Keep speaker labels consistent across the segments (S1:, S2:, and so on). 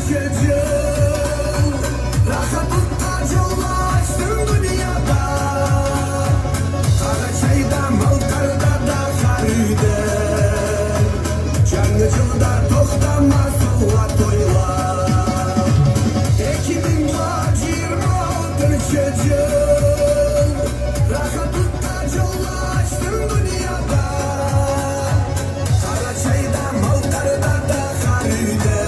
S1: taşıcım. Rahatlıkla yollaştım dünyada. Karaçay'da, Malkar'da da Haride. Çangıcı'da toxtamaz sular toylar. 2026 çocuğum. Rahatlıkla yollaştım dünyada. Karaçay'da, Malkar'da da Haride.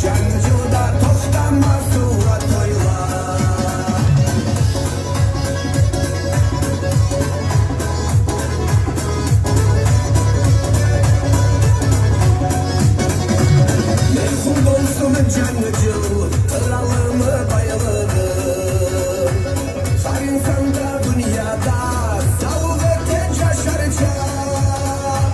S1: Çangıcı'da toxtamaz sular toylar. Merhum olsun Cangıcıl, kralımı bayılırım. Her insanda dünyada sağlıkla yaşaracak.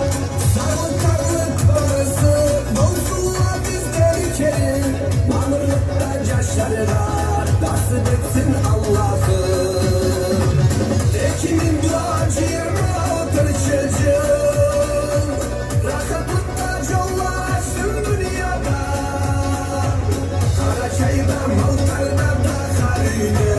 S1: Sağlık parası dolsunlar bizler için. Mamurlukta yaşarlar, nasip etsin Allah'ım. Ekimin duacı 26 çocuğum. Rahatlıkla yollaştım dünyada. Karaçay'da, Malkar'da da Haride.